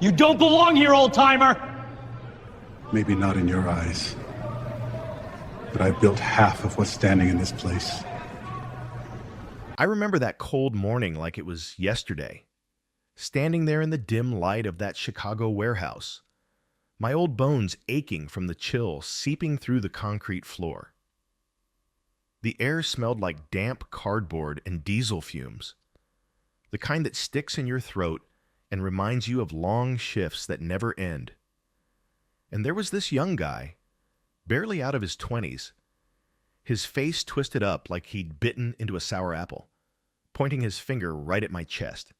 You don't belong here, old-timer! Maybe not in your eyes, but I built half of what's standing in this place. I remember that cold morning like it was yesterday, standing there in the dim light of that Chicago warehouse, my old bones aching from the chill seeping through the concrete floor. The air smelled like damp cardboard and diesel fumes, the kind that sticks in your throat and reminds you of long shifts that never end. And there was this young guy, barely out of his 20s, his face twisted up like he'd bitten into a sour apple, pointing his finger right at my chest.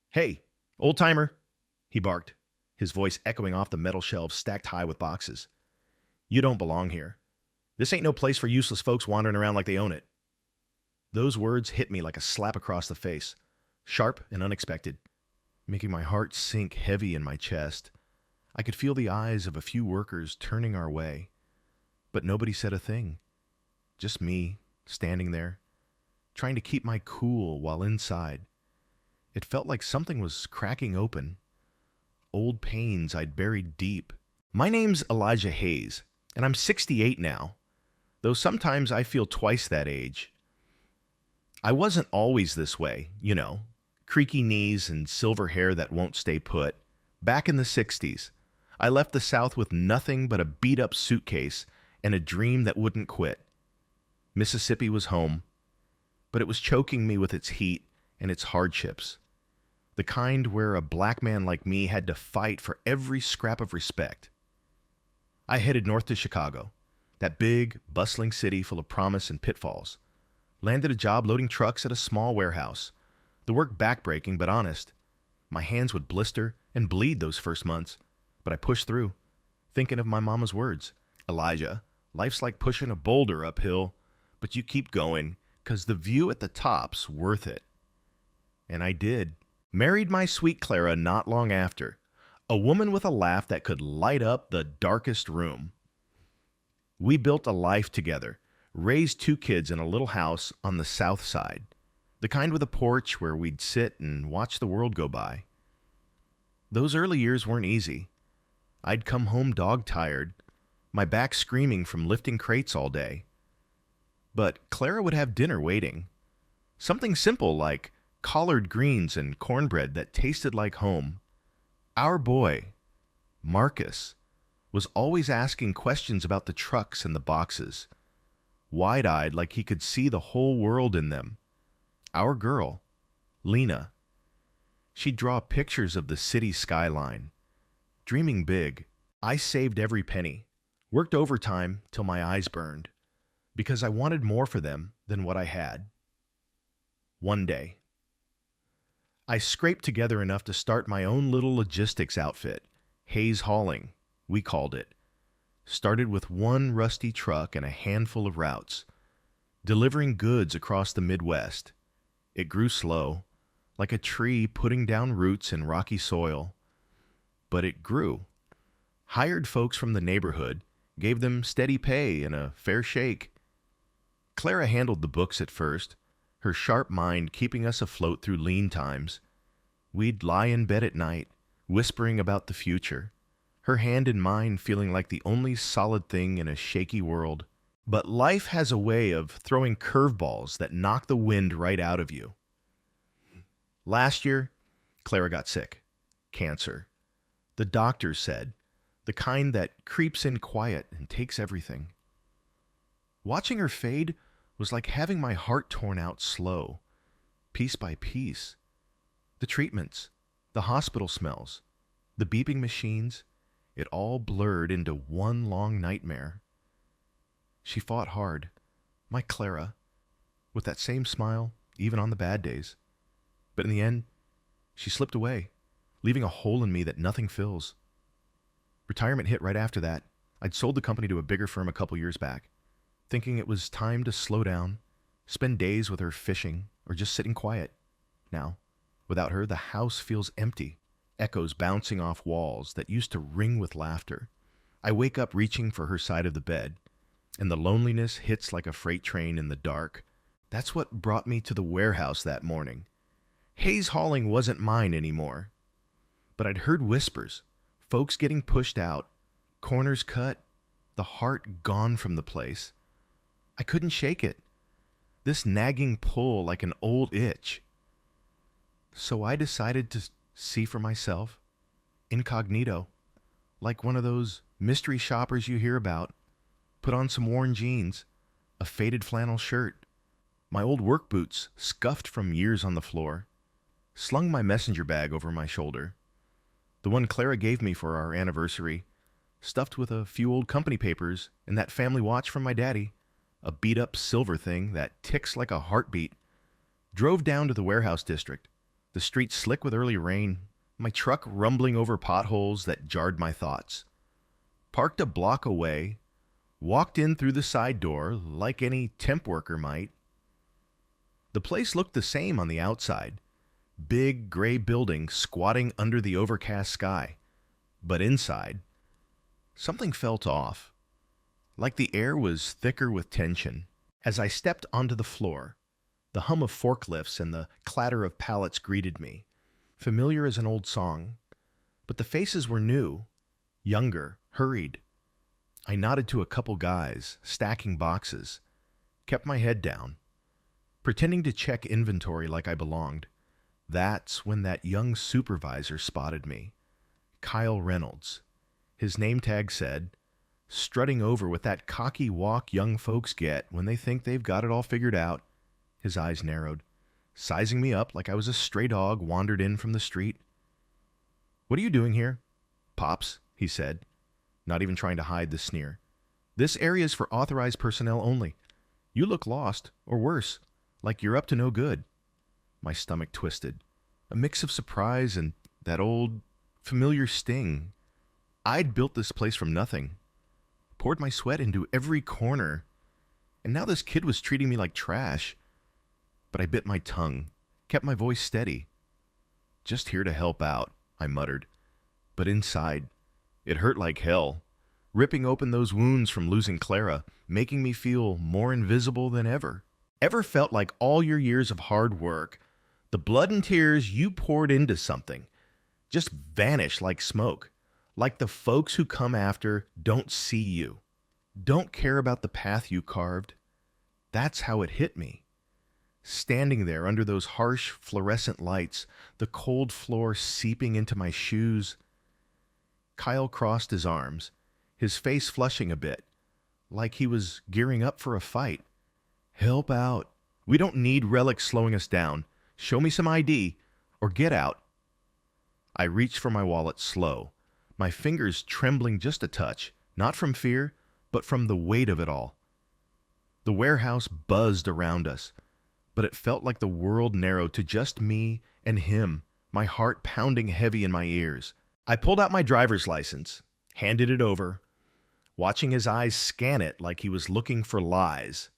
"Hey, old-timer," he barked, his voice echoing off the metal shelves stacked high with boxes. "You don't belong here. This ain't no place for useless folks wandering around like they own it." Those words hit me like a slap across the face, sharp and unexpected, making my heart sink heavy in my chest. I could feel the eyes of a few workers turning our way, but nobody said a thing. Just me, standing there, trying to keep my cool while inside. It felt like something was cracking open. Old pains I'd buried deep. My name's Elijah Hayes, and I'm 68 now, though sometimes I feel twice that age. I wasn't always this way, creaky knees and silver hair that won't stay put. Back in the 60s, I left the South with nothing but a beat-up suitcase and a dream that wouldn't quit. Mississippi was home, but it was choking me with its heat and its hardships, the kind where a black man like me had to fight for every scrap of respect. I headed north to Chicago, that big, bustling city full of promise and pitfalls. Landed a job loading trucks at a small warehouse. The work backbreaking, but honest. My hands would blister and bleed those first months, but I pushed through, thinking of my mama's words. "Elijah, life's like pushing a boulder uphill, but you keep going, 'cause the view at the top's worth it." And I did. Married my sweet Clara not long after, a woman with a laugh that could light up the darkest room. We built a life together, raised 2 kids in a little house on the south side, the kind with a porch where we'd sit and watch the world go by. Those early years weren't easy. I'd come home dog-tired, my back screaming from lifting crates all day. But Clara would have dinner waiting. Something simple like collard greens and cornbread that tasted like home. Our boy, Marcus, was always asking questions about the trucks and the boxes, wide-eyed like he could see the whole world in them. Our girl, Lena, she'd draw pictures of the city skyline, dreaming big. I saved every penny, worked overtime till my eyes burned, because I wanted more for them than what I had. One day, I scraped together enough to start my own little logistics outfit, Hayes Hauling, we called it. Started with 1 rusty truck and a handful of routes, delivering goods across the Midwest. It grew slow, like a tree putting down roots in rocky soil. But it grew. Hired folks from the neighborhood, gave them steady pay and a fair shake. Clara handled the books at first, her sharp mind keeping us afloat through lean times. We'd lie in bed at night, whispering about the future, her hand in mine feeling like the only solid thing in a shaky world. But life has a way of throwing curveballs that knock the wind right out of you. Last year, Clara got sick. Cancer. The doctors said, the kind that creeps in quiet and takes everything. Watching her fade was like having my heart torn out slow, piece by piece. The treatments, the hospital smells, the beeping machines, it all blurred into one long nightmare. She fought hard, my Clara, with that same smile, even on the bad days. But in the end, she slipped away, leaving a hole in me that nothing fills. Retirement hit right after that. I'd sold the company to a bigger firm a couple years back, thinking it was time to slow down, spend days with her fishing, or just sitting quiet. Now, without her, the house feels empty, echoes bouncing off walls that used to ring with laughter. I wake up reaching for her side of the bed, and the loneliness hits like a freight train in the dark. That's what brought me to the warehouse that morning. Hayes Hauling wasn't mine anymore. but I'd heard whispers, folks getting pushed out, corners cut, the heart gone from the place. I couldn't shake it. This nagging pull like an old itch. So I decided to see for myself, incognito, like one of those mystery shoppers you hear about. Put on some worn jeans, a faded flannel shirt, my old work boots scuffed from years on the floor, slung my messenger bag over my shoulder, the one Clara gave me for our anniversary, stuffed with a few old company papers and that family watch from my daddy, a beat-up silver thing that ticks like a heartbeat. Drove down to the warehouse district, the street slick with early rain, my truck rumbling over potholes that jarred my thoughts. Parked a block away, walked in through the side door like any temp worker might. The place looked the same on the outside, big gray building squatting under the overcast sky. But inside, something felt off, like the air was thicker with tension. As I stepped onto the floor, the hum of forklifts and the clatter of pallets greeted me, familiar as an old song. But the faces were new, younger, hurried. I nodded to a couple guys, stacking boxes, kept my head down, pretending to check inventory like I belonged. That's when that young supervisor spotted me, Kyle Reynolds. His name tag said, strutting over with that cocky walk young folks get when they think they've got it all figured out. His eyes narrowed, sizing me up like I was a stray dog wandered in from the street. "What are you doing here?" "Pops," he said, not even trying to hide the sneer. "This area is for authorized personnel only. You look lost, or worse, like you're up to no good." My stomach twisted, a mix of surprise and that old, familiar sting. I'd built this place from nothing, poured my sweat into every corner, and now this kid was treating me like trash. But I bit my tongue, kept my voice steady. "Just here to help out," I muttered. But inside, it hurt like hell, ripping open those wounds from losing Clara, making me feel more invisible than ever. Ever felt like all your years of hard work, the blood and tears you poured into something, just vanish like smoke? Like the folks who come after don't see you, don't care about the path you carved? That's how it hit me. Standing there under those harsh fluorescent lights, the cold floor seeping into my shoes. Kyle crossed his arms, his face flushing a bit, like he was gearing up for a fight. "Help out. We don't need relics slowing us down. Show me some ID, or get out." I reached for my wallet slow, my fingers trembling just a touch, not from fear, but from the weight of it all. The warehouse buzzed around us, but it felt like the world narrowed to just me and him, my heart pounding heavy in my ears. I pulled out my driver's license, handed it over, watching his eyes scan it like he was looking for lies.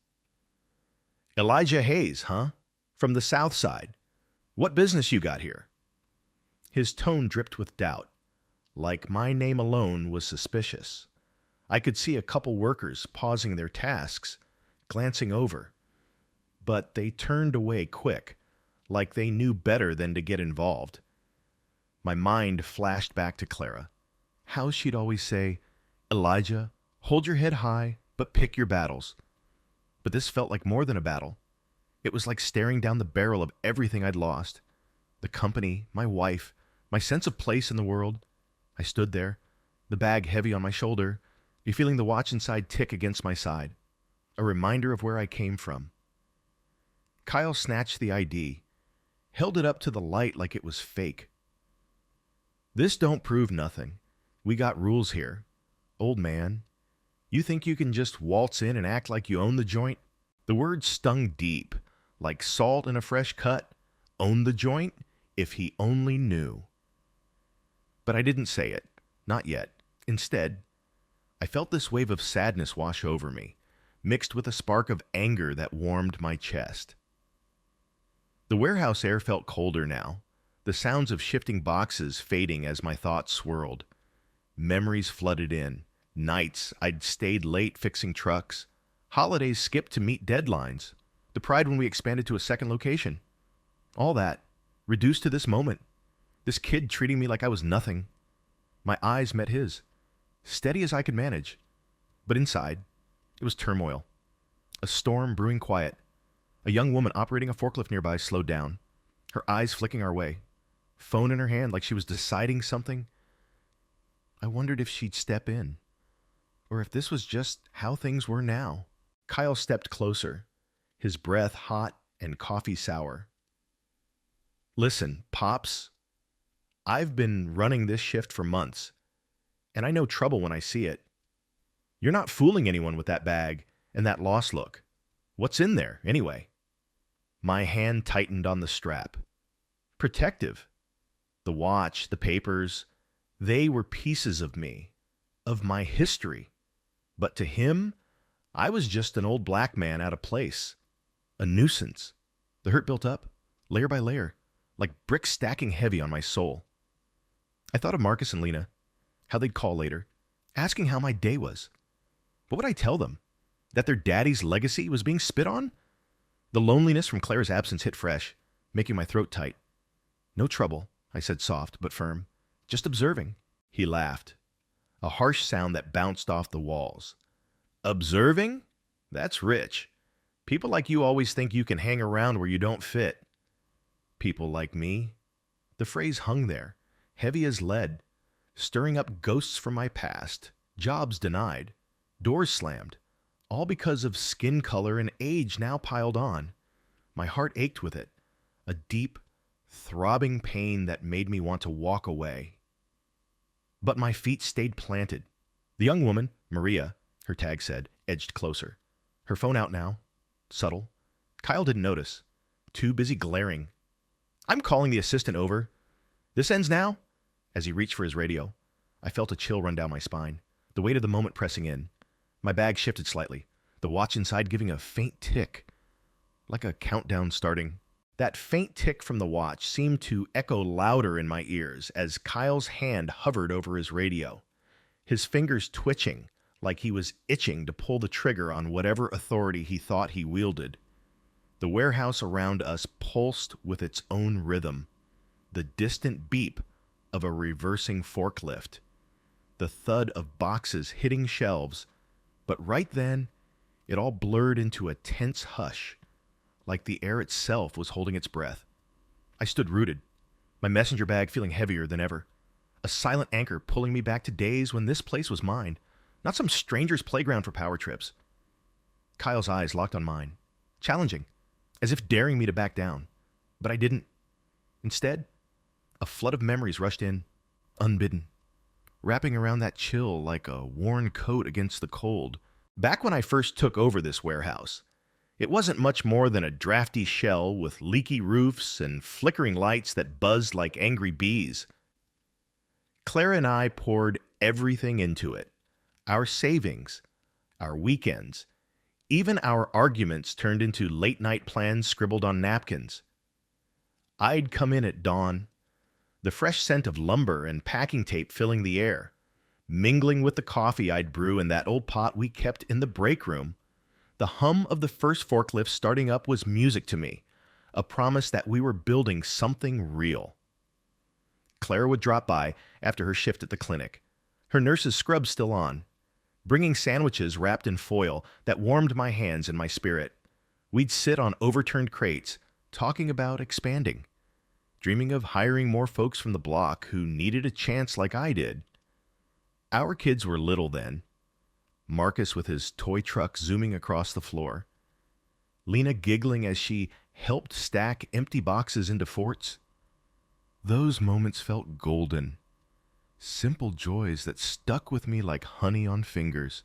"Elijah Hayes, huh? From the South Side. What business you got here?" His tone dripped with doubt, like my name alone was suspicious. I could see a couple workers pausing their tasks, glancing over, but they turned away quick, like they knew better than to get involved. My mind flashed back to Clara. How she'd always say, "Elijah, hold your head high, but pick your battles." But this felt like more than a battle. It was like staring down the barrel of everything I'd lost. The company, my wife, my sense of place in the world. I stood there, the bag heavy on my shoulder, feeling the watch inside tick against my side, a reminder of where I came from. Kyle snatched the ID, held it up to the light like it was fake. "This don't prove nothing. We got rules here. Old man, you think you can just waltz in and act like you own the joint?" The words stung deep, like salt in a fresh cut. Own the joint? If he only knew. But I didn't say it. Not yet. Instead, I felt this wave of sadness wash over me, mixed with a spark of anger that warmed my chest. The warehouse air felt colder now, the sounds of shifting boxes fading as my thoughts swirled. Memories flooded in, nights I'd stayed late fixing trucks, holidays skipped to meet deadlines, the pride when we expanded to a second location. All that, reduced to this moment, This kid treating me like I was nothing. My eyes met his, steady as I could manage. But inside, it was turmoil. A storm brewing quiet. A young woman operating a forklift nearby slowed down, her eyes flicking our way, phone in her hand like she was deciding something. I wondered if she'd step in, or if this was just how things were now. Kyle stepped closer, his breath hot and coffee sour. Listen, Pops, I've been running this shift for months, and I know trouble when I see it. You're not fooling anyone with that bag and that lost look. What's in there, anyway? My hand tightened on the strap. Protective. The watch, the papers, they were pieces of me, of my history. But to him, I was just an old black man out of place. A nuisance. The hurt built up, layer by layer, like bricks stacking heavy on my soul. I thought of Marcus and Lena, how they'd call later, asking how my day was. What would I tell them? That their daddy's legacy was being spit on? The loneliness from Claire's absence hit fresh, making my throat tight. No trouble, I said soft but firm. Just observing. He laughed. A harsh sound that bounced off the walls. Observing? That's rich. People like you always think you can hang around where you don't fit. People like me? The phrase hung there, heavy as lead, stirring up ghosts from my past, jobs denied, doors slammed, all because of skin color and age now piled on. My heart ached with it, a deep, throbbing pain that made me want to walk away. But my feet stayed planted. The young woman, Maria, her tag said, edged closer. Her phone out now, subtle. Kyle didn't notice, too busy glaring. I'm calling the assistant over. This ends now? As he reached for his radio, I felt a chill run down my spine, the weight of the moment pressing in. My bag shifted slightly, the watch inside giving a faint tick, like a countdown starting. That faint tick from the watch seemed to echo louder in my ears as Kyle's hand hovered over his radio, his fingers twitching like he was itching to pull the trigger on whatever authority he thought he wielded. The warehouse around us pulsed with its own rhythm, the distant beep of a reversing forklift, the thud of boxes hitting shelves, but right then, it all blurred into a tense hush, like the air itself was holding its breath. I stood rooted, my messenger bag feeling heavier than ever, a silent anchor pulling me back to days when this place was mine, not some stranger's playground for power trips. Kyle's eyes locked on mine, challenging, as if daring me to back down, but I didn't. Instead, a flood of memories rushed in, unbidden, wrapping around that chill like a worn coat against the cold. Back when I first took over this warehouse, it wasn't much more than a drafty shell with leaky roofs and flickering lights that buzzed like angry bees. Clara and I poured everything into it. Our savings, our weekends, even our arguments turned into late-night plans scribbled on napkins. I'd come in at dawn, the fresh scent of lumber and packing tape filling the air, mingling with the coffee I'd brew in that old pot we kept in the break room. The hum of the first forklift starting up was music to me, a promise that we were building something real. Clara would drop by after her shift at the clinic, her nurse's scrub still on, bringing sandwiches wrapped in foil that warmed my hands and my spirit. We'd sit on overturned crates, talking about expanding, dreaming of hiring more folks from the block who needed a chance like I did. Our kids were little then. Marcus with his toy truck zooming across the floor. Lena giggling as she helped stack empty boxes into forts. Those moments felt golden. Simple joys that stuck with me like honey on fingers,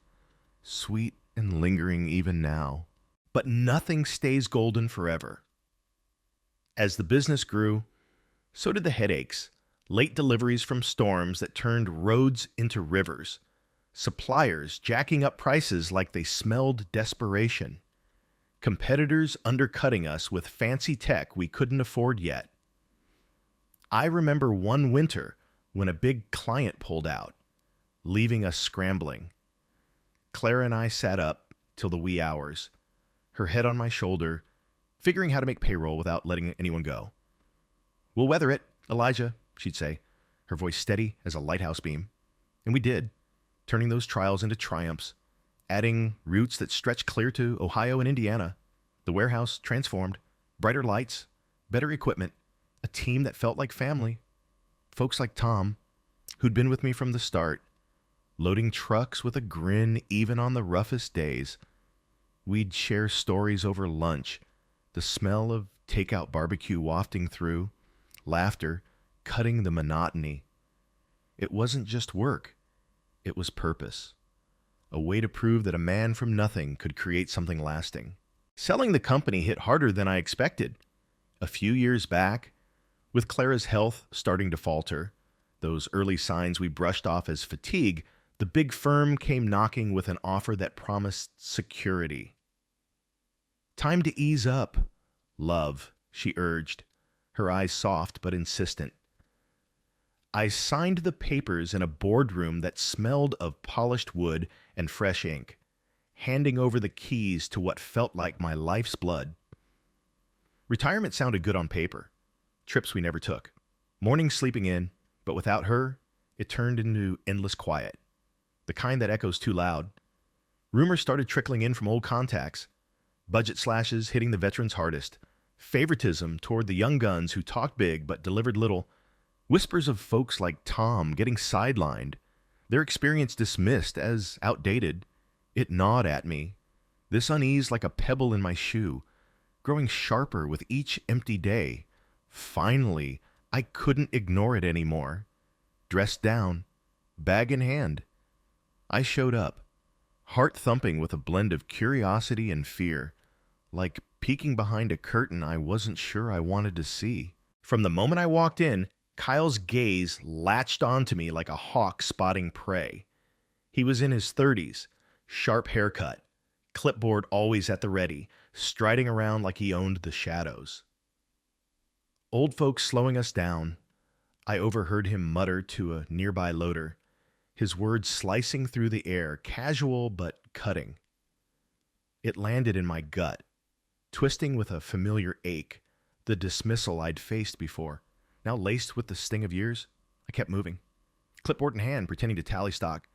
sweet and lingering even now. But nothing stays golden forever. As the business grew, so did the headaches, late deliveries from storms that turned roads into rivers, suppliers jacking up prices like they smelled desperation, competitors undercutting us with fancy tech we couldn't afford yet. I remember one winter when a big client pulled out, leaving us scrambling. Clara and I sat up till the wee hours, her head on my shoulder, figuring how to make payroll without letting anyone go. We'll weather it, Elijah, she'd say, her voice steady as a lighthouse beam. And we did, turning those trials into triumphs, adding routes that stretched clear to Ohio and Indiana. The warehouse transformed, brighter lights, better equipment, a team that felt like family. Folks like Tom, who'd been with me from the start, loading trucks with a grin even on the roughest days. We'd share stories over lunch, the smell of takeout barbecue wafting through, laughter cutting the monotony. It wasn't just work, it was purpose. A way to prove that a man from nothing could create something lasting. Selling the company hit harder than I expected. A few years back, with Clara's health starting to falter, those early signs we brushed off as fatigue, the big firm came knocking with an offer that promised security. Time to ease up, love, she urged, her eyes soft but insistent. I signed the papers in a boardroom that smelled of polished wood and fresh ink, handing over the keys to what felt like my life's blood. Retirement sounded good on paper. Trips we never took. Mornings sleeping in, but without her, it turned into endless quiet. The kind that echoes too loud. Rumors started trickling in from old contacts. Budget slashes hitting the veterans hardest. Favoritism toward the young guns who talked big but delivered little. Whispers of folks like Tom getting sidelined. Their experience dismissed as outdated. It gnawed at me. This unease like a pebble in my shoe, growing sharper with each empty day. Finally, I couldn't ignore it anymore. Dressed down, bag in hand, I showed up, heart thumping with a blend of curiosity and fear, like peeking behind a curtain I wasn't sure I wanted to see. From the moment I walked in, Kyle's gaze latched onto me like a hawk spotting prey. He was in his 30s, sharp haircut, clipboard always at the ready, striding around like he owned the shadows. Old folks slowing us down, I overheard him mutter to a nearby loader, his words slicing through the air, casual but cutting. It landed in my gut, twisting with a familiar ache, the dismissal I'd faced before. Now laced with the sting of years, I kept moving, clipboard in hand, pretending to tally stock.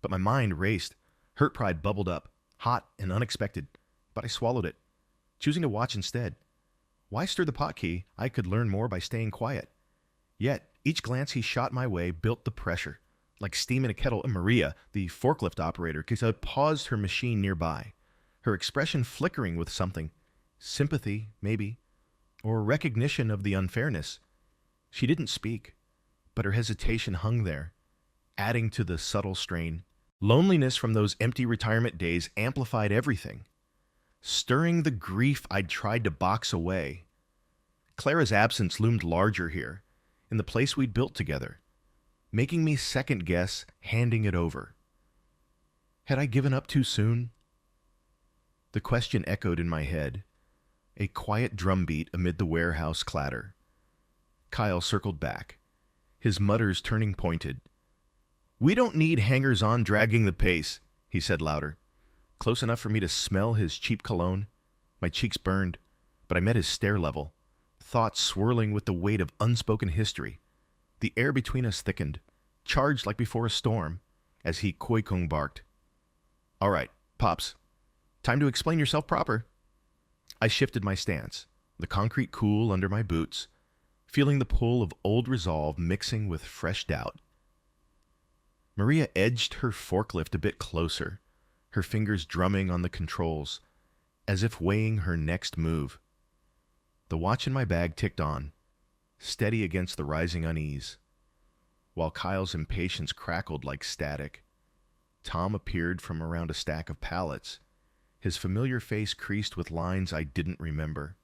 But my mind raced. Hurt pride bubbled up, hot and unexpected, but I swallowed it, choosing to watch instead. Why stir the pot key? I could learn more by staying quiet. Yet, each glance he shot my way built the pressure. Like steam in a kettle, Maria, the forklift operator, paused her machine nearby, her expression flickering with something. Sympathy, maybe, or recognition of the unfairness. She didn't speak, but her hesitation hung there, adding to the subtle strain. Loneliness from those empty retirement days amplified everything, stirring the grief I'd tried to box away. Clara's absence loomed larger here, in the place we'd built together, making me second-guess handing it over. Had I given up too soon? The question echoed in my head, a quiet drumbeat amid the warehouse clatter. Kyle circled back, his mutters turning pointed. "We don't need hangers-on dragging the pace," he said louder, close enough for me to smell his cheap cologne. My cheeks burned, but I met his stare level, thoughts swirling with the weight of unspoken history. The air between us thickened, charged like before a storm, as he koi-kung barked. "All right, Pops, time to explain yourself proper." I shifted my stance, the concrete cool under my boots, feeling the pull of old resolve mixing with fresh doubt. Maria edged her forklift a bit closer, her fingers drumming on the controls, as if weighing her next move. The watch in my bag ticked on, steady against the rising unease. While Kyle's impatience crackled like static, Tom appeared from around a stack of pallets, his familiar face creased with lines I didn't remember,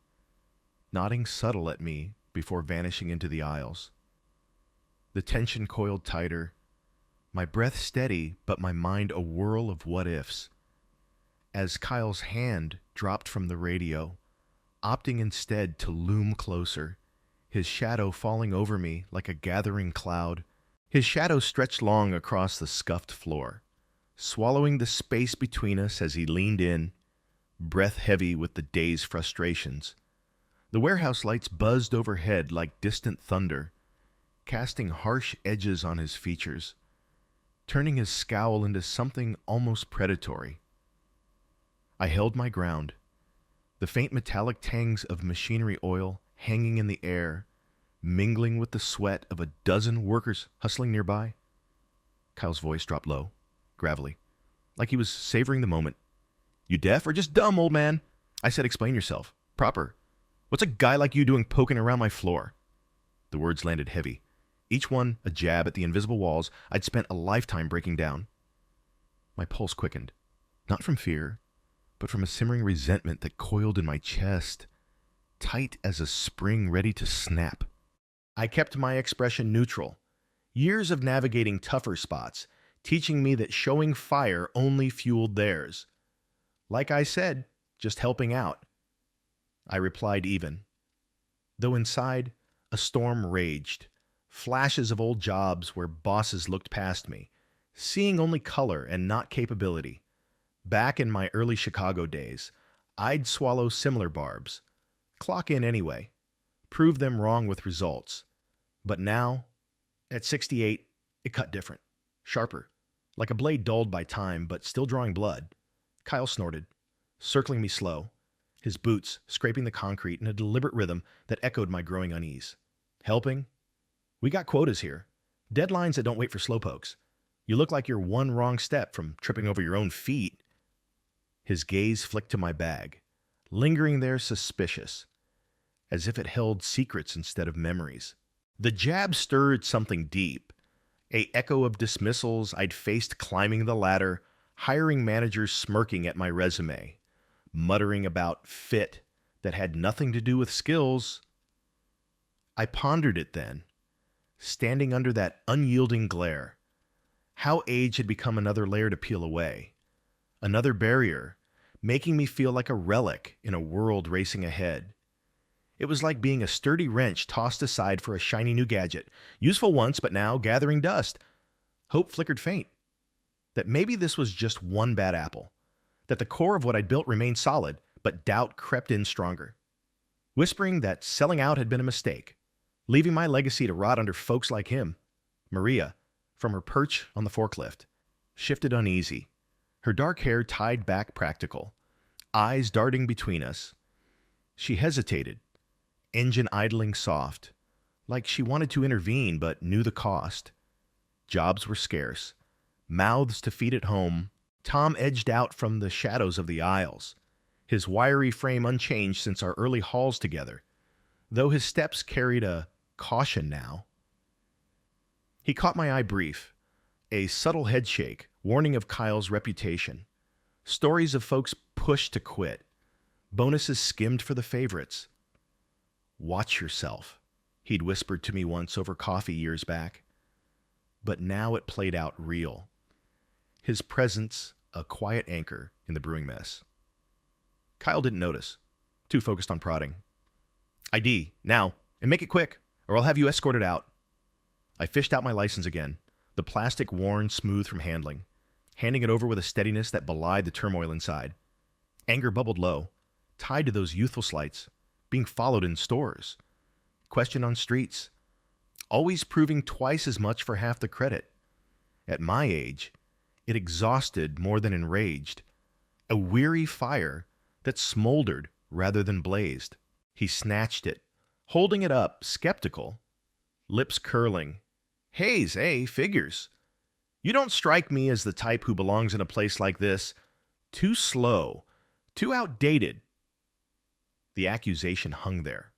nodding subtle at me before vanishing into the aisles. The tension coiled tighter, my breath steady, but my mind a whirl of what-ifs. As Kyle's hand dropped from the radio, opting instead to loom closer, his shadow falling over me like a gathering cloud. His shadow stretched long across the scuffed floor, swallowing the space between us as he leaned in, breath heavy with the day's frustrations. The warehouse lights buzzed overhead like distant thunder, casting harsh edges on his features, turning his scowl into something almost predatory. I held my ground, the faint metallic tangs of machinery oil hanging in the air, mingling with the sweat of a dozen workers hustling nearby. Kyle's voice dropped low, gravelly, like he was savoring the moment. "You deaf or just dumb, old man?" I said, "Explain yourself. Proper. What's a guy like you doing poking around my floor?" The words landed heavy, each one a jab at the invisible walls I'd spent a lifetime breaking down. My pulse quickened, not from fear, but from a simmering resentment that coiled in my chest, tight as a spring ready to snap. I kept my expression neutral. Years of navigating tougher spots, teaching me that showing fire only fueled theirs. Like I said, just helping out. I replied even, though inside, a storm raged, flashes of old jobs where bosses looked past me, seeing only color and not capability. Back in my early Chicago days, I'd swallow similar barbs, clock in anyway, prove them wrong with results. But now, at 68, it cut different, sharper, like a blade dulled by time but still drawing blood. Kyle snorted, circling me slow, his boots scraping the concrete in a deliberate rhythm that echoed my growing unease. "Helping? We got quotas here. Deadlines that don't wait for slowpokes. You look like you're one wrong step from tripping over your own feet." His gaze flicked to my bag, lingering there suspicious, as if it held secrets instead of memories. The jab stirred something deep, a echo of dismissals I'd faced climbing the ladder, hiring managers smirking at my resume, muttering about fit that had nothing to do with skills. I pondered it then, standing under that unyielding glare. How age had become another layer to peel away, another barrier, making me feel like a relic in a world racing ahead. It was like being a sturdy wrench tossed aside for a shiny new gadget, useful once but now gathering dust. Hope flickered faint, that maybe this was just one bad apple, that the core of what I'd built remained solid, but doubt crept in stronger, whispering that selling out had been a mistake, leaving my legacy to rot under folks like him. Maria, from her perch on the forklift, shifted uneasy, her dark hair tied back practical, eyes darting between us. She hesitated, engine idling soft, like she wanted to intervene but knew the cost. Jobs were scarce, mouths to feed at home. Tom edged out from the shadows of the aisles, his wiry frame unchanged since our early hauls together, though his steps carried a caution now. He caught my eye brief, a subtle headshake, warning of Kyle's reputation. Stories of folks pushed to quit, bonuses skimmed for the favorites. "Watch yourself," he'd whispered to me once over coffee years back. But now it played out real. His presence a quiet anchor in the brewing mess. Kyle didn't notice, too focused on prodding. "ID, now, and make it quick, or I'll have you escorted out." I fished out my license again, the plastic worn smooth from handling, handing it over with a steadiness that belied the turmoil inside. Anger bubbled low, tied to those youthful slights, being followed in stores, questioned on streets, always proving twice as much for half the credit. At my age, it exhausted more than enraged, a weary fire that smoldered rather than blazed. He snatched it, holding it up, skeptical, lips curling. "Haze, eh? Figures. You don't strike me as the type who belongs in a place like this. Too slow, too outdated." The accusation hung there,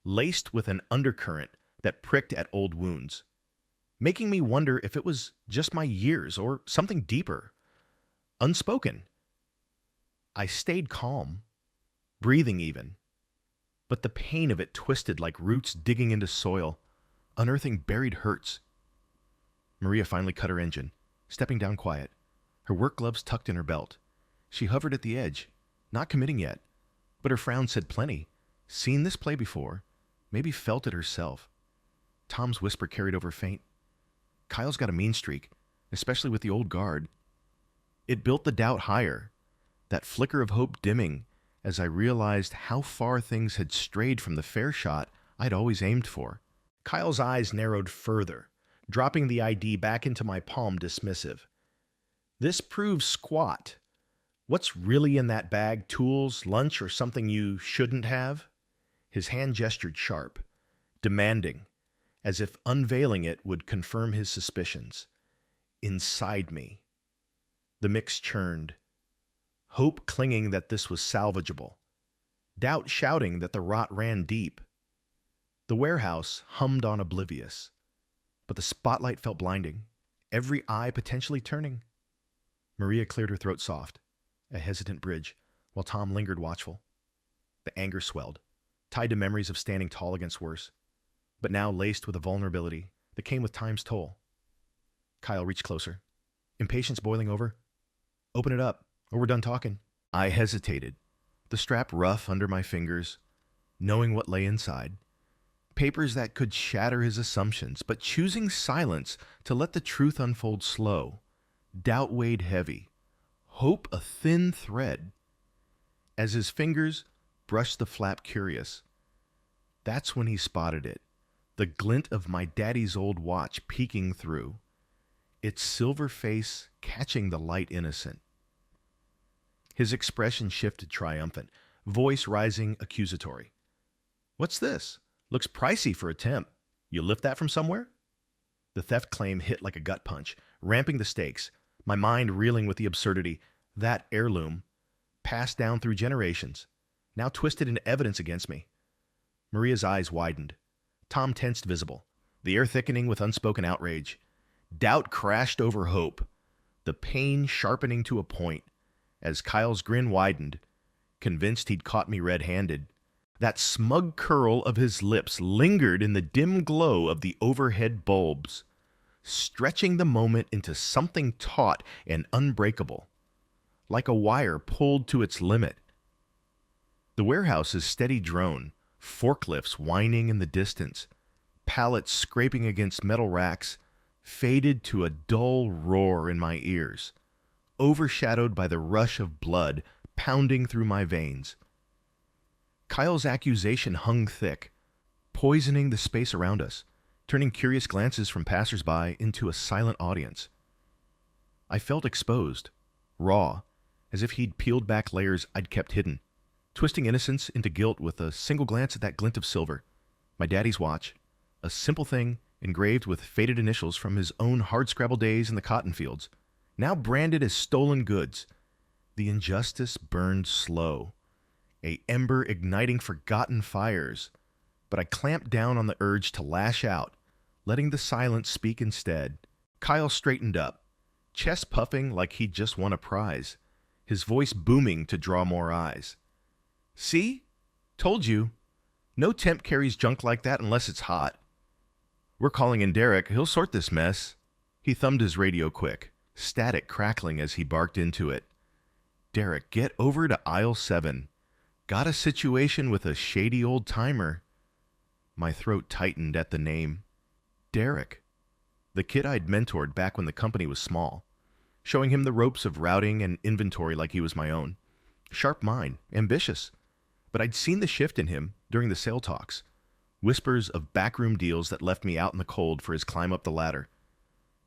laced with an undercurrent that pricked at old wounds, making me wonder if it was just my years or something deeper, unspoken. I stayed calm, breathing even, but the pain of it twisted like roots digging into soil, unearthing buried hurts. Maria finally cut her engine, stepping down quiet, her work gloves tucked in her belt. She hovered at the edge, not committing yet, but her frown said plenty. Seen this play before, maybe felt it herself. Tom's whisper carried over faint. "Kyle's got a mean streak, especially with the old guard." It built the doubt higher, that flicker of hope dimming as I realized how far things had strayed from the fair shot I'd always aimed for. Kyle's eyes narrowed further, dropping the ID back into my palm dismissive. This proves squat. What's really in that bag? Tools, lunch, or something you shouldn't have? His hand gestured sharp, demanding, as if unveiling it would confirm his suspicions. Inside me. The mix churned. Hope clinging that this was salvageable. Doubt shouting that the rot ran deep. The warehouse hummed on oblivious, but the spotlight felt blinding, every eye potentially turning. Maria cleared her throat soft, a hesitant bridge, while Tom lingered watchful. The anger swelled, tied to memories of standing tall against worse, but now laced with a vulnerability that came with time's toll. Kyle reached closer, impatience boiling over. Open it up, or we're done talking. I hesitated, the strap rough under my fingers, knowing what lay inside. Papers that could shatter his assumptions, but choosing silence to let the truth unfold slow. Doubt weighed heavy, hope a thin thread. As his fingers brushed the flap curious, that's when he spotted it, the glint of my daddy's old watch peeking through, its silver face catching the light innocent. His expression shifted triumphant, voice rising accusatory. What's this? Looks pricey for a temp. You lift that from somewhere? The theft claim hit like a gut punch, ramping the stakes, my mind reeling with the absurdity. That heirloom, passed down through generations, now twisted into evidence against me. Maria's eyes widened. Tom tensed visible, the air thickening with unspoken outrage. Doubt crashed over hope, the pain sharpening to a point. As Kyle's grin widened, convinced he'd caught me red-handed, that smug curl of his lips lingered in the dim glow of the overhead bulbs, stretching the moment into something taut and unbreakable, like a wire pulled to its limit. The warehouse's steady drone, forklifts whining in the distance, pallets scraping against metal racks, faded to a dull roar in my ears, overshadowed by the rush of blood pounding through my veins. Kyle's accusation hung thick, poisoning the space around us, turning curious glances from passersby into a silent audience. I felt exposed, raw, as if he'd peeled back layers I'd kept hidden, twisting innocence into guilt with a single glance at that glint of silver, my daddy's watch, a simple thing engraved with faded initials from his own hardscrabble days in the cotton fields, now branded as stolen goods. The injustice burned slow, a ember igniting forgotten fires, but I clamped down on the urge to lash out, letting the silence speak instead. Kyle straightened up, chest puffing like he'd just won a prize, his voice booming to draw more eyes. See? Told you. No temp carries junk like that unless it's hot. We're calling in Derek. He'll sort this mess. He thumbed his radio quick, static crackling as he barked into it. Derek, get over to aisle 7. Got a situation with a shady old timer. My throat tightened at the name. Derek. The kid I'd mentored back when the company was small, showing him the ropes of routing and inventory like he was my own. Sharp mind, ambitious. But I'd seen the shift in him during the sale talks. Whispers of backroom deals that left me out in the cold for his climb up the ladder.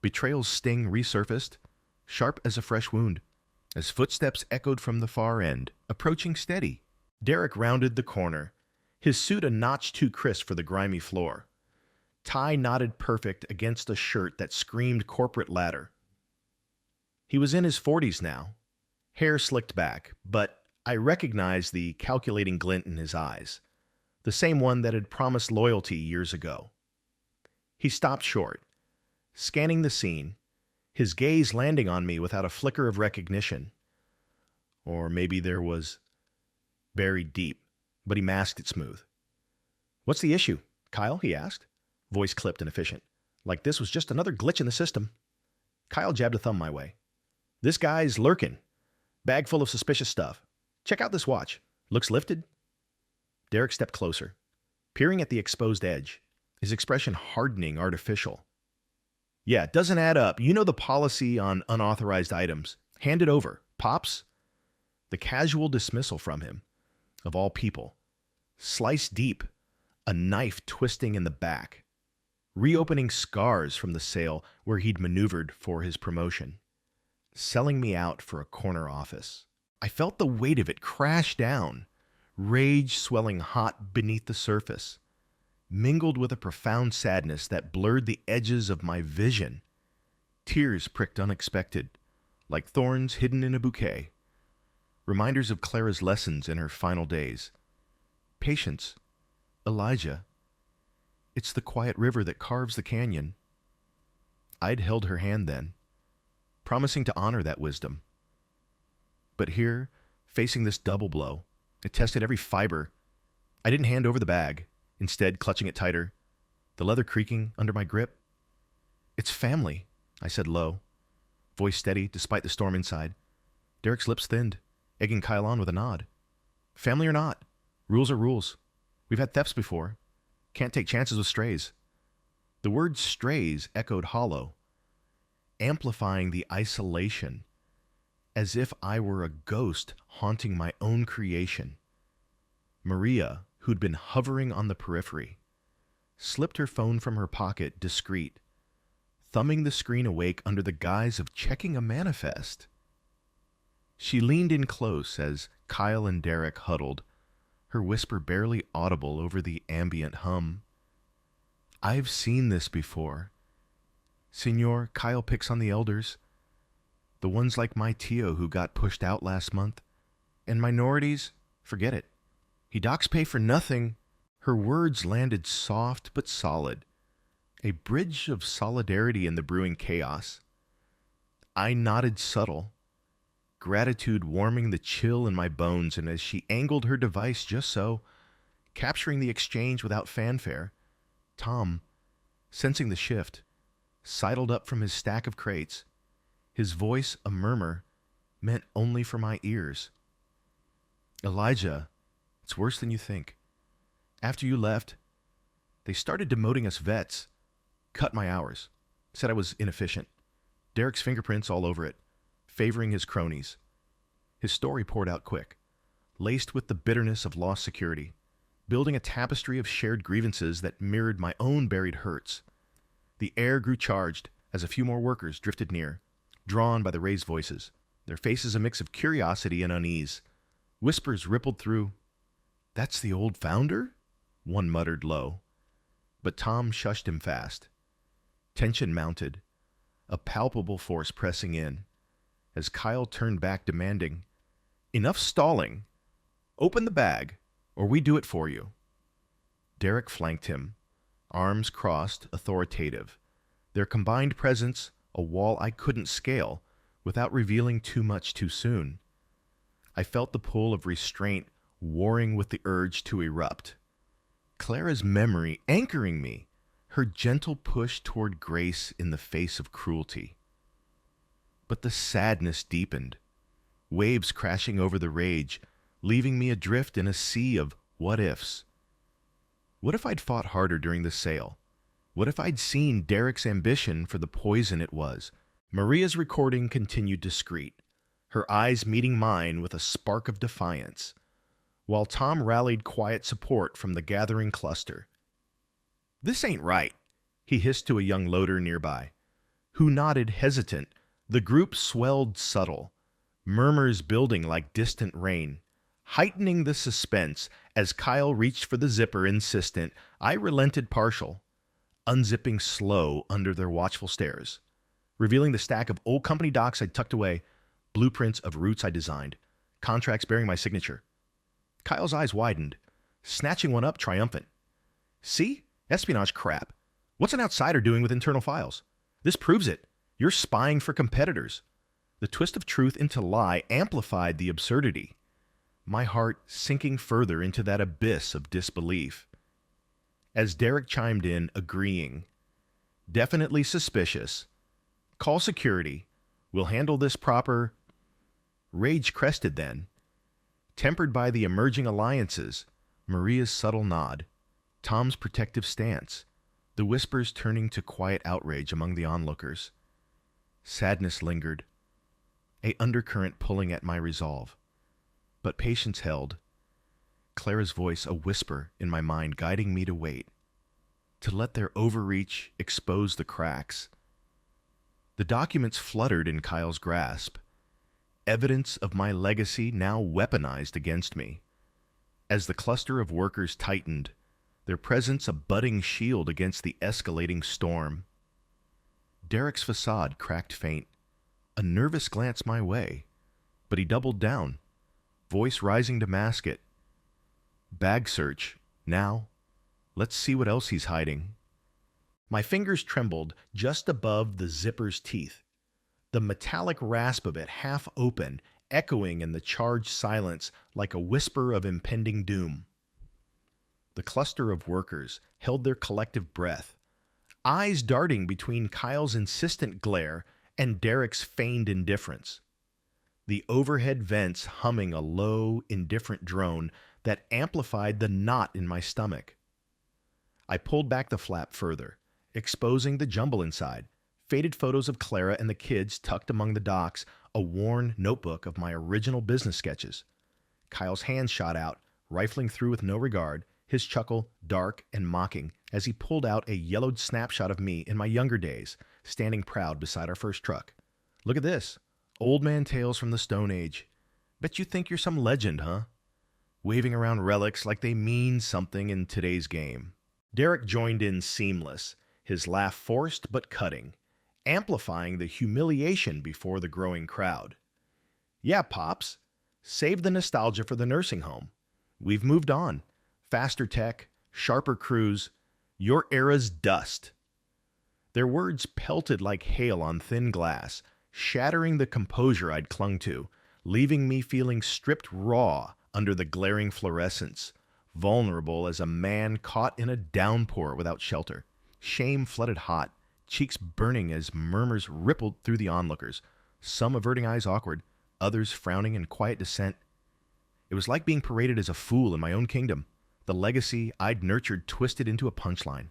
Betrayal's sting resurfaced, sharp as a fresh wound, as footsteps echoed from the far end, approaching steady. Derek rounded the corner, his suit a notch too crisp for the grimy floor. Tie knotted perfect against a shirt that screamed corporate ladder. He was in his 40s now, hair slicked back, but I recognized the calculating glint in his eyes, the same one that had promised loyalty years ago. He stopped short, scanning the scene, his gaze landing on me without a flicker of recognition. Or maybe there was buried deep, but he masked it smooth. What's the issue, Kyle? He asked, voice clipped and efficient, like this was just another glitch in the system. Kyle jabbed a thumb my way. This guy's lurking. Bag full of suspicious stuff. Check out this watch. Looks lifted. Derek stepped closer, peering at the exposed edge, his expression hardening artificial. Yeah, it doesn't add up. You know the policy on unauthorized items. Hand it over. Pops? The casual dismissal from him, of all people. Slice deep, a knife twisting in the back. reopening scars from the sale where he'd maneuvered for his promotion, selling me out for a corner office. I felt the weight of it crash down, rage swelling hot beneath the surface, mingled with a profound sadness that blurred the edges of my vision. Tears pricked unexpected, like thorns hidden in a bouquet. Reminders of Clara's lessons in her final days. Patience, Elijah. It's the quiet river that carves the canyon. I'd held her hand then, promising to honor that wisdom. But here, facing this double blow, it tested every fiber. I didn't hand over the bag, instead clutching it tighter, the leather creaking under my grip. It's family, I said low, voice steady despite the storm inside. Derek's lips thinned, egging Kyle on with a nod. Family or not, rules are rules. We've had thefts before. Can't take chances with strays. The word strays echoed hollow, amplifying the isolation, as if I were a ghost haunting my own creation. Maria, who'd been hovering on the periphery, slipped her phone from her pocket discreet, thumbing the screen awake under the guise of checking a manifest. She leaned in close as Kyle and Derek huddled, her whisper barely audible over the ambient hum. I've seen this before. Senor, Kyle picks on the elders, the ones like my Tio who got pushed out last month. And minorities, forget it. He docks pay for nothing. Her words landed soft but solid, a bridge of solidarity in the brewing chaos. I nodded subtle, gratitude warming the chill in my bones, and as she angled her device just so, capturing the exchange without fanfare, Tom, sensing the shift, sidled up from his stack of crates, his voice a murmur meant only for my ears. Elijah, it's worse than you think. After you left, they started demoting us vets, cut my hours, said I was inefficient. Derek's fingerprints all over it, favoring his cronies. His story poured out quick, laced with the bitterness of lost security, building a tapestry of shared grievances that mirrored my own buried hurts. The air grew charged as a few more workers drifted near, drawn by the raised voices, their faces a mix of curiosity and unease. Whispers rippled through. That's the old founder? One muttered low. But Tom shushed him fast. Tension mounted, a palpable force pressing in, as Kyle turned back demanding, Enough stalling. Open the bag, or we do it for you. Derek flanked him, arms crossed, authoritative, their combined presence a wall I couldn't scale without revealing too much too soon. I felt the pull of restraint warring with the urge to erupt. Clara's memory anchoring me, her gentle push toward grace in the face of cruelty. But the sadness deepened, waves crashing over the rage, leaving me adrift in a sea of what-ifs. What if I'd fought harder during the sale? What if I'd seen Derek's ambition for the poison it was? Maria's recording continued discreet, her eyes meeting mine with a spark of defiance, while Tom rallied quiet support from the gathering cluster. This ain't right, he hissed to a young loader nearby, who nodded hesitant. The group swelled subtle, murmurs building like distant rain, heightening the suspense as Kyle reached for the zipper insistent. I relented partial, unzipping slow under their watchful stares, revealing the stack of old company docs I'd tucked away, blueprints of routes I designed, contracts bearing my signature. Kyle's eyes widened, snatching one up triumphant. See? Espionage crap. What's an outsider doing with internal files? This proves it. You're spying for competitors. The twist of truth into lie amplified the absurdity, my heart sinking further into that abyss of disbelief. As Derek chimed in, agreeing, definitely suspicious. Call security. We'll handle this proper. Rage crested then, tempered by the emerging alliances, Maria's subtle nod, Tom's protective stance, the whispers turning to quiet outrage among the onlookers. Sadness lingered, a undercurrent pulling at my resolve. But patience held, Clara's voice a whisper in my mind guiding me to wait. to let their overreach expose the cracks. The documents fluttered in Kyle's grasp, evidence of my legacy now weaponized against me. As the cluster of workers tightened, their presence a budding shield against the escalating storm. Derek's facade cracked faint, a nervous glance my way, but he doubled down, voice rising to mask it. Bag search, now. Let's see what else he's hiding. My fingers trembled just above the zipper's teeth, the metallic rasp of it half open, echoing in the charged silence like a whisper of impending doom. The cluster of workers held their collective breath, eyes darting between Kyle's insistent glare and Derek's feigned indifference. The overhead vents humming a low, indifferent drone that amplified the knot in my stomach. I pulled back the flap further, exposing the jumble inside, faded photos of Clara and the kids tucked among the docks, a worn notebook of my original business sketches. Kyle's hand shot out, rifling through with no regard, his chuckle dark and mocking as he pulled out a yellowed snapshot of me in my younger days, standing proud beside our first truck. Look at this. Old man tales from the Stone Age. Bet you think you're some legend, huh? Waving around relics like they mean something in today's game. Derek joined in seamless, his laugh forced but cutting, amplifying the humiliation before the growing crowd. Yeah, Pops. Save the nostalgia for the nursing home. We've moved on. Faster tech, sharper crews, your era's dust. Their words pelted like hail on thin glass, shattering the composure I'd clung to, leaving me feeling stripped raw under the glaring fluorescence, vulnerable as a man caught in a downpour without shelter. Shame flooded hot, cheeks burning as murmurs rippled through the onlookers, some averting eyes awkward, others frowning in quiet dissent. It was like being paraded as a fool in my own kingdom, the legacy I'd nurtured twisted into a punchline.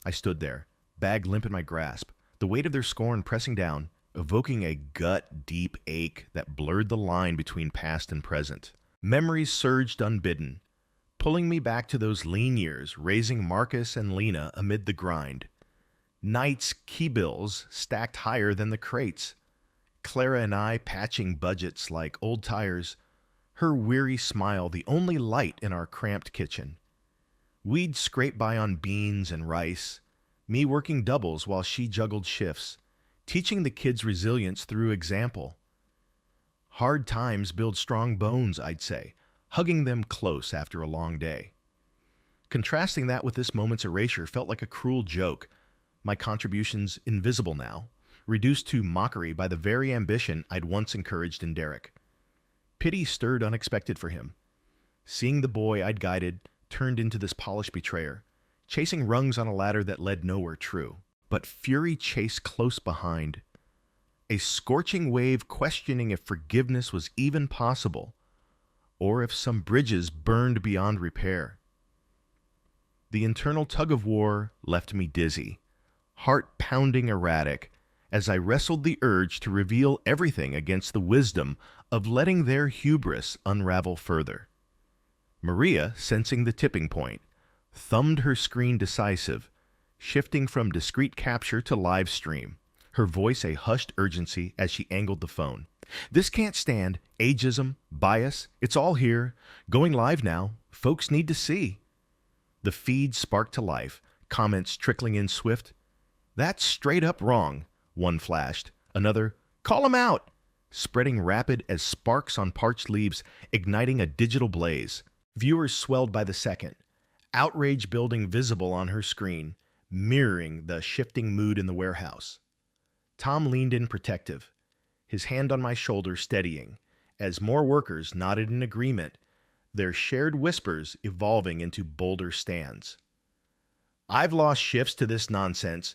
I stood there, bag limp in my grasp, the weight of their scorn pressing down, evoking a gut-deep ache that blurred the line between past and present. Memories surged unbidden, pulling me back to those lean years, raising Marcus and Lena amid the grind. Nights' key bills stacked higher than the crates. Clara and I patching budgets like old tires, her weary smile the only light in our cramped kitchen. We'd scrape by on beans and rice, me working doubles while she juggled shifts, teaching the kids resilience through example. Hard times build strong bones, I'd say, hugging them close after a long day. Contrasting that with this moment's erasure felt like a cruel joke, my contributions invisible now, reduced to mockery by the very ambition I'd once encouraged in Derek. Pity stirred unexpected for him. Seeing the boy I'd guided turned into this polished betrayer, chasing rungs on a ladder that led nowhere true. But fury chased close behind, a scorching wave questioning if forgiveness was even possible, or if some bridges burned beyond repair. The internal tug-of-war left me dizzy, heart pounding erratic, as I wrestled the urge to reveal everything against the wisdom of letting their hubris unravel further. Maria, sensing the tipping point, thumbed her screen decisive, shifting from discreet capture to live stream, her voice a hushed urgency as she angled the phone. This can't stand. Ageism, bias, it's all here. Going live now. Folks need to see. The feed sparked to life, comments trickling in swift. That's straight up wrong, one flashed. Another, call him out, spreading rapid as sparks on parched leaves, igniting a digital blaze. Viewers swelled by the second, outrage building visible on her screen, mirroring the shifting mood in the warehouse. Tom leaned in protective, his hand on my shoulder steadying, as more workers nodded in agreement, their shared whispers evolving into bolder stands. I've lost shifts to this nonsense,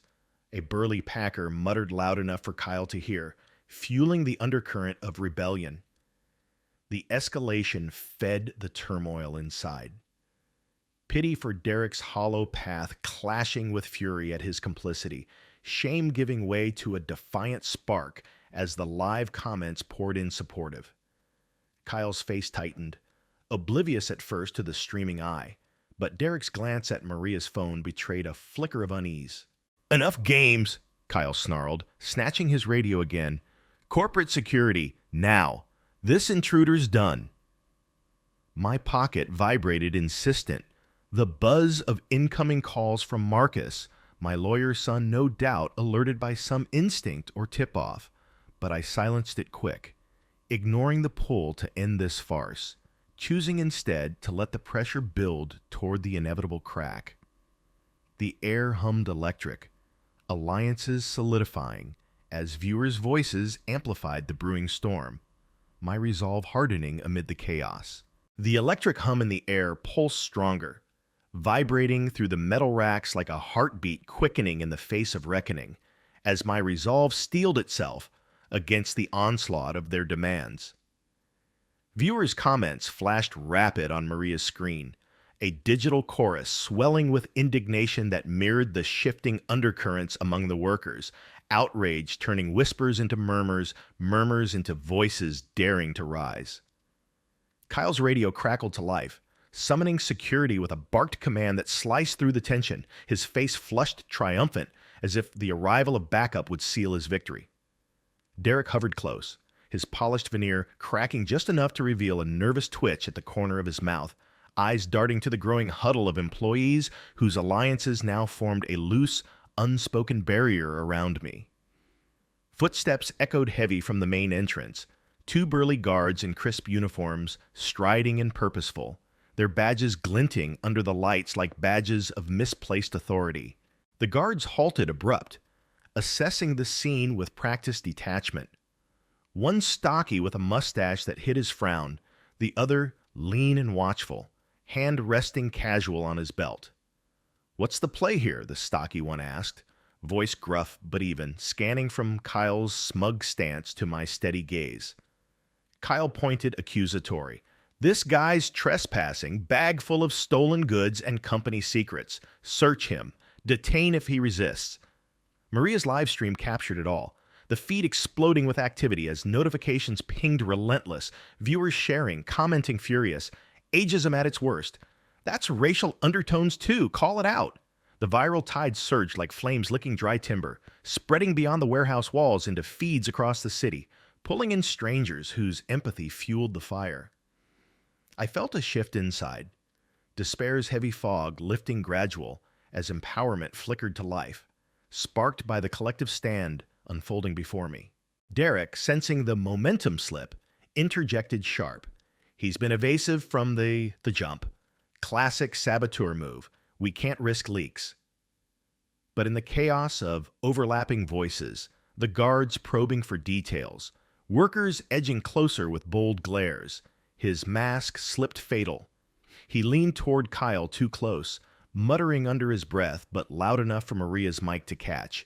a burly packer muttered loud enough for Kyle to hear, fueling the undercurrent of rebellion. The escalation fed the turmoil inside. Pity for Derek's hollow path clashing with fury at his complicity, shame giving way to a defiant spark as the live comments poured in supportive. Kyle's face tightened, oblivious at first to the streaming eye, but Derek's glance at Maria's phone betrayed a flicker of unease. "Enough games," Kyle snarled, snatching his radio again. "Corporate security, now. This intruder's done." My pocket vibrated insistent. The buzz of incoming calls from Marcus, my lawyer's son, no doubt alerted by some instinct or tip-off, but I silenced it quick, ignoring the pull to end this farce, choosing instead to let the pressure build toward the inevitable crack. The air hummed electric, alliances solidifying as viewers' voices amplified the brewing storm, my resolve hardening amid the chaos. The electric hum in the air pulsed stronger, vibrating through the metal racks like a heartbeat quickening in the face of reckoning, as my resolve steeled itself against the onslaught of their demands. Viewers' comments flashed rapid on Maria's screen, a digital chorus swelling with indignation that mirrored the shifting undercurrents among the workers, outrage turning whispers into murmurs, murmurs into voices daring to rise. Kyle's radio crackled to life, summoning security with a barked command that sliced through the tension, his face flushed triumphant as if the arrival of backup would seal his victory. Derek hovered close, his polished veneer cracking just enough to reveal a nervous twitch at the corner of his mouth, eyes darting to the growing huddle of employees whose alliances now formed a loose, unspoken barrier around me. Footsteps echoed heavy from the main entrance, two burly guards in crisp uniforms, striding and purposeful, their badges glinting under the lights like badges of misplaced authority. The guards halted abrupt, assessing the scene with practiced detachment. One stocky with a mustache that hid his frown, the other lean and watchful, hand resting casual on his belt. "What's the play here?" the stocky one asked, voice gruff but even, scanning from Kyle's smug stance to my steady gaze. Kyle pointed accusatory. "This guy's trespassing, bag full of stolen goods and company secrets. Search him. Detain if he resists." Maria's live stream captured it all, the feed exploding with activity as notifications pinged relentless, viewers sharing, commenting furious. Ageism at its worst. That's racial undertones too, call it out. The viral tide surged like flames licking dry timber, spreading beyond the warehouse walls into feeds across the city, pulling in strangers whose empathy fueled the fire. I felt a shift inside, despair's heavy fog lifting gradual as empowerment flickered to life, sparked by the collective stand unfolding before me. Derek, sensing the momentum slip, interjected sharp. He's been evasive from the jump. Classic saboteur move. We can't risk leaks. But in the chaos of overlapping voices, the guards probing for details, workers edging closer with bold glares, his mask slipped fatal. He leaned toward Kyle too close, muttering under his breath but loud enough for Maria's mic to catch.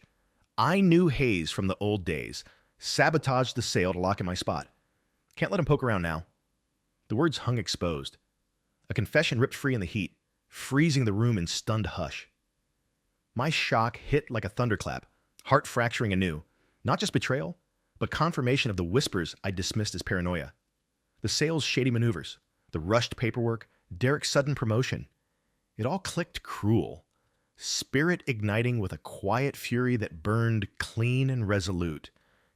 I knew Hayes from the old days, sabotaged the sale to lock in my spot. Can't let him poke around now. The words hung exposed. A confession ripped free in the heat, freezing the room in stunned hush. My shock hit like a thunderclap, heart fracturing anew. Not just betrayal, but confirmation of the whispers I dismissed as paranoia. The sale's shady maneuvers, the rushed paperwork, Derek's sudden promotion. It all clicked cruel, spirit igniting with a quiet fury that burned clean and resolute,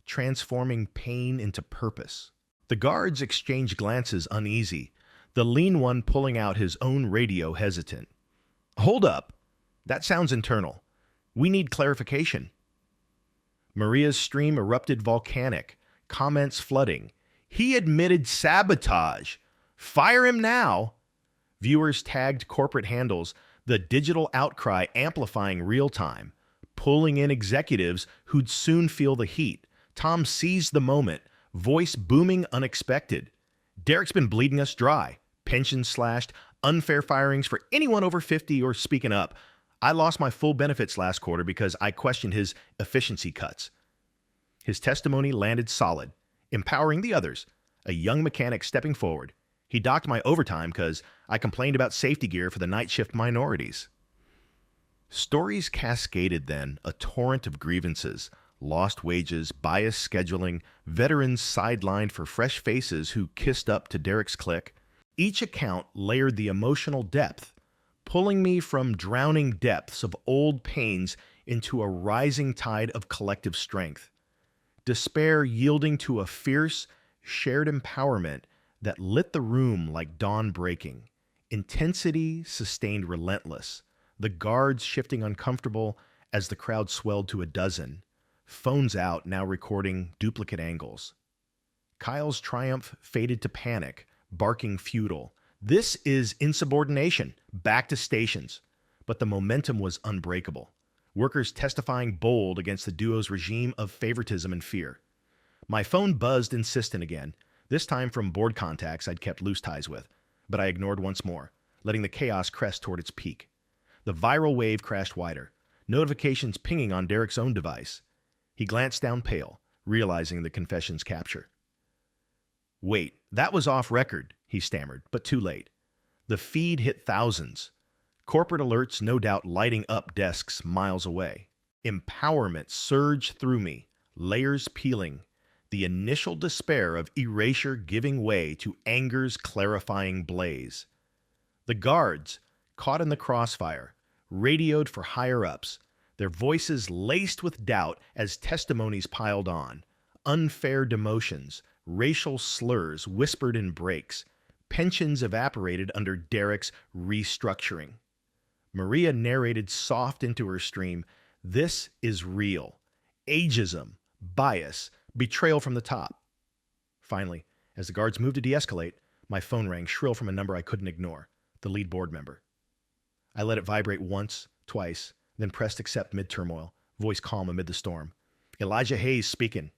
transforming pain into purpose. The guards exchanged glances uneasy, the lean one pulling out his own radio hesitant. "Hold up. That sounds internal. We need clarification." Maria's stream erupted volcanic, comments flooding. "He admitted sabotage. Fire him now." Viewers tagged corporate handles, the digital outcry amplifying real time, pulling in executives who'd soon feel the heat. Tom seized the moment, voice booming unexpected. "Derek's been bleeding us dry. Pensions slashed, unfair firings for anyone over 50 or speaking up. I lost my full benefits last quarter because I questioned his efficiency cuts." His testimony landed solid, empowering the others, a young mechanic stepping forward. He docked my overtime because I complained about safety gear for the night shift minorities. Stories cascaded then, a torrent of grievances, lost wages, biased scheduling, veterans sidelined for fresh faces who kissed up to Derek's clique. Each account layered the emotional depth, pulling me from drowning depths of old pains into a rising tide of collective strength. Despair yielding to a fierce, shared empowerment that lit the room like dawn breaking. Intensity sustained relentless, the guards shifting uncomfortable as the crowd swelled to a dozen, phones out now recording duplicate angles. Kyle's triumph faded to panic, barking futile. This is insubordination, back to stations. But the momentum was unbreakable. Workers testifying bold against the duo's regime of favoritism and fear. My phone buzzed insistent again, this time from board contacts I'd kept loose ties with, but I ignored once more, letting the chaos crest toward its peak. The viral wave crashed wider, notifications pinging on Derek's own device. He glanced down pale, realizing the confession's capture. "Wait, that was off record," he stammered, but too late. The feed hit thousands. Corporate alerts no doubt lighting up desks miles away. Empowerment surged through me, layers peeling, the initial despair of erasure giving way to anger's clarifying blaze. The guards, caught in the crossfire, radioed for higher-ups, their voices laced with doubt as testimonies piled on. Unfair demotions, racial slurs whispered in breaks, pensions evaporated under Derek's restructuring. Maria narrated soft into her stream, "This is real. Ageism, bias, betrayal from the top." Finally, as the guards moved to de-escalate, my phone rang shrill from a number I couldn't ignore, the lead board member. I let it vibrate once, twice, then pressed accept mid-turmoil, voice calm amid the storm. "Elijah Hayes speaking."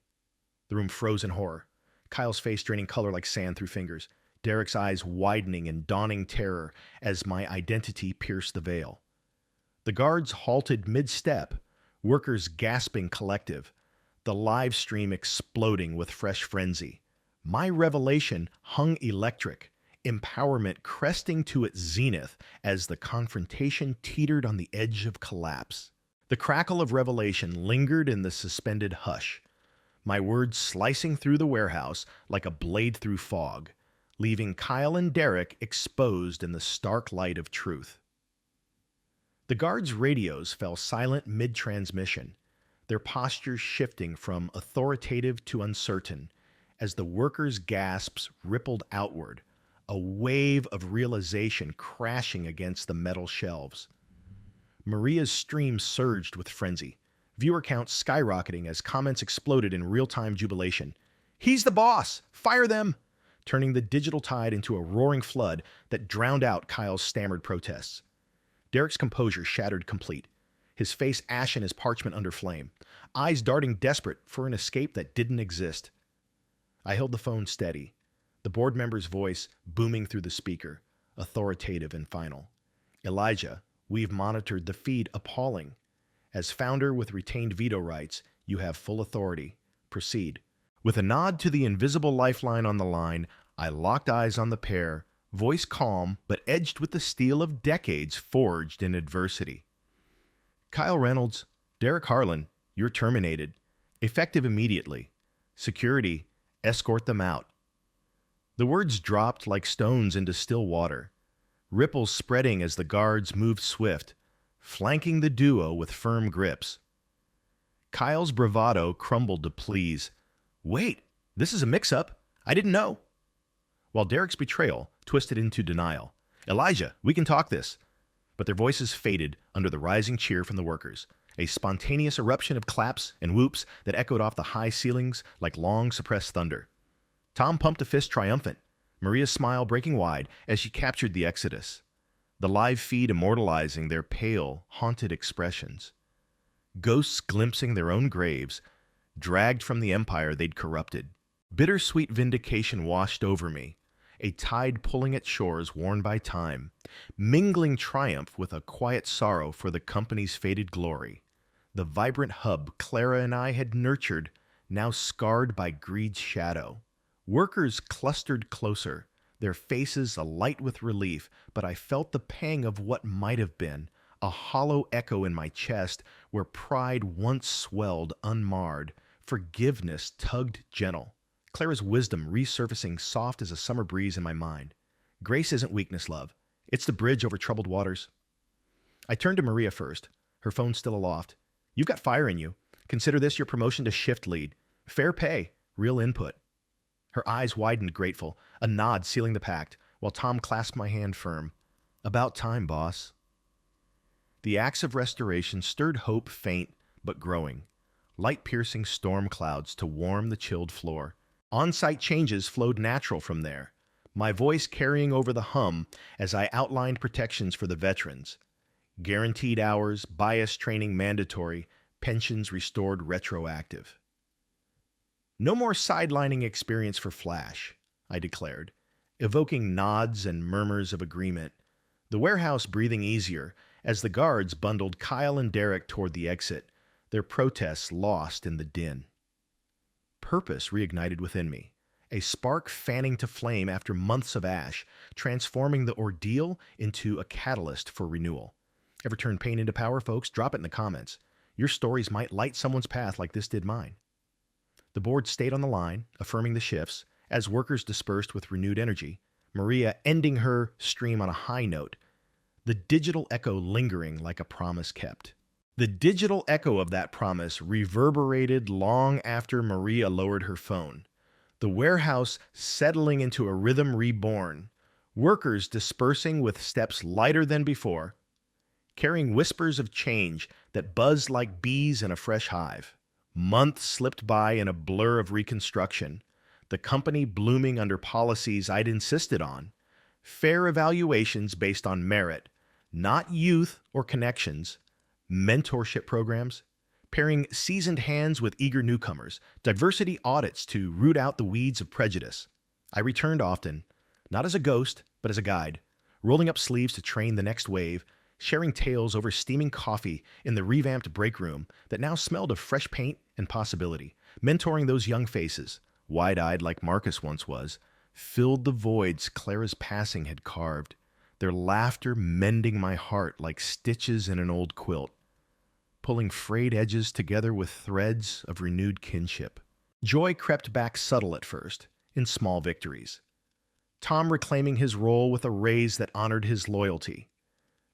The room froze in horror, Kyle's face draining color like sand through fingers, Derek's eyes widening in dawning terror as my identity pierced the veil. The guards halted mid-step, workers gasping collective, the live stream exploding with fresh frenzy. My revelation hung electric, empowerment cresting to its zenith as the confrontation teetered on the edge of collapse. The crackle of revelation lingered in the suspended hush, my words slicing through the warehouse like a blade through fog, leaving Kyle and Derek exposed in the stark light of truth. The guards' radios fell silent mid-transmission, their postures shifting from authoritative to uncertain as the workers' gasps rippled outward, a wave of realization crashing against the metal shelves. Maria's stream surged with frenzy, viewer counts skyrocketing as comments exploded in real-time jubilation. "He's the boss! Fire them!" turning the digital tide into a roaring flood that drowned out Kyle's stammered protests. Derek's composure shattered complete, his face ashen as parchment under flame, eyes darting desperate for an escape that didn't exist. I held the phone steady, the board member's voice booming through the speaker, authoritative and final. "Elijah, we've monitored the feed appalling. As founder with retained veto rights, you have full authority. Proceed." With a nod to the invisible lifeline on the line, I locked eyes on the pair, voice calm but edged with the steel of decades forged in adversity. "Kyle Reynolds, Derek Harlan, you're terminated. Effective immediately. Security, escort them out." The words dropped like stones into still water, ripples spreading as the guards moved swift, flanking the duo with firm grips. Kyle's bravado crumbled to please. "Wait, this is a mix-up. I didn't know." While Derek's betrayal twisted into denial. "Elijah, we can talk this." But their voices faded under the rising cheer from the workers, a spontaneous eruption of claps and whoops that echoed off the high ceilings like long-suppressed thunder. Tom pumped a fist triumphant, Maria's smile breaking wide as she captured the exodus, the live feed immortalizing their pale, haunted expressions. Ghosts glimpsing their own graves, dragged from the empire they'd corrupted. Bittersweet vindication washed over me, a tide pulling at shores worn by time, mingling triumph with a quiet sorrow for the company's faded glory. The vibrant hub Clara and I had nurtured, now scarred by greed's shadow. Workers clustered closer, their faces alight with relief, but I felt the pang of what might have been, a hollow echo in my chest where pride once swelled unmarred, forgiveness tugged gentle. Clara's wisdom resurfacing soft as a summer breeze in my mind. "Grace isn't weakness, love. It's the bridge over troubled waters. I turned to Maria first, her phone still aloft. You've got fire in you. Consider this your promotion to shift lead. Fair pay, real input. Her eyes widened grateful, a nod sealing the pact, while Tom clasped my hand firm. About time, boss. The acts of restoration stirred hope faint but growing, light-piercing storm clouds to warm the chilled floor. On-site changes flowed natural from there, my voice carrying over the hum as I outlined protections for the veterans. Guaranteed hours, bias training mandatory, pensions restored retroactive. No more sidelining experience for Flash, I declared, evoking nods and murmurs of agreement, the warehouse breathing easier as the guards bundled Kyle and Derek toward the exit, their protests lost in the din. Purpose reignited within me, a spark fanning to flame after months of ash, transforming the ordeal into a catalyst for renewal. Ever turn pain into power, folks? Drop it in the comments. Your stories might light someone's path like this did mine. The board stayed on the line, affirming the shifts, as workers dispersed with renewed energy, Maria ending her stream on a high note, the digital echo lingering like a promise kept. The digital echo of that promise reverberated long after Maria lowered her phone, the warehouse settling into a rhythm reborn, workers dispersing with steps lighter than before, carrying whispers of change that buzzed like bees in a fresh hive. Months slipped by in a blur of reconstruction, the company blooming under policies I'd insisted on, fair evaluations based on merit, not youth or connections, mentorship programs, pairing seasoned hands with eager newcomers, diversity audits to root out the weeds of prejudice. I returned often, not as a ghost, but as a guide, rolling up sleeves to train the next wave, sharing tales over steaming coffee in the revamped break room that now smelled of fresh paint and possibility, mentoring those young faces, wide-eyed like Marcus once was, filled the voids Clara's passing had carved, their laughter mending my heart like stitches in an old quilt, pulling frayed edges together with threads of renewed kinship. Joy crept back subtle at first, in small victories. Tom reclaiming his role with a raise that honored his loyalty.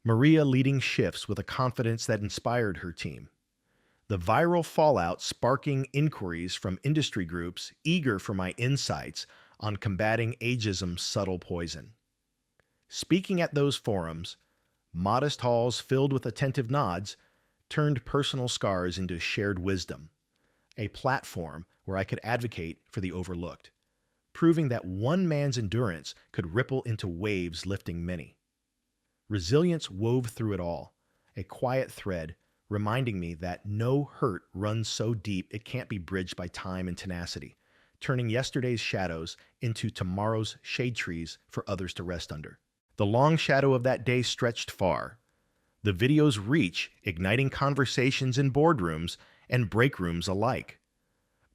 Maria leading shifts with a confidence that inspired her team. The viral fallout sparking inquiries from industry groups eager for my insights on combating ageism's subtle poison. Speaking at those forums, modest halls filled with attentive nods turned personal scars into shared wisdom, a platform where I could advocate for the overlooked, proving that one man's endurance could ripple into waves lifting many. Resilience wove through it all, a quiet thread reminding me that no hurt runs so deep it can't be bridged by time and tenacity, turning yesterday's shadows into tomorrow's shade trees for others to rest under. The long shadow of that day stretched far, the video's reach igniting conversations in boardrooms and break rooms alike.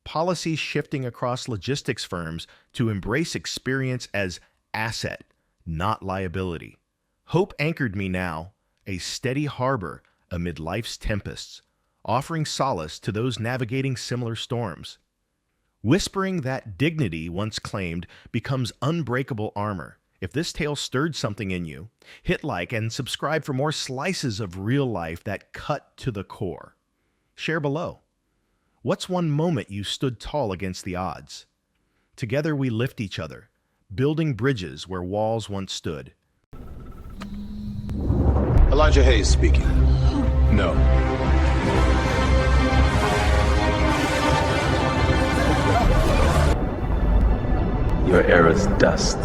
Policies shifting across logistics firms to embrace experience as asset, not liability. Hope anchored me now, a steady harbor amid life's tempests, offering solace to those navigating similar storms. Whispering that dignity once claimed becomes unbreakable armor. If this tale stirred something in you, hit like and subscribe for more slices of real life that cut to the core. Share below. What's one moment you stood tall against the odds? Together we lift each other, building bridges where walls once stood. Elijah Hayes speaking. No. Your era's dust.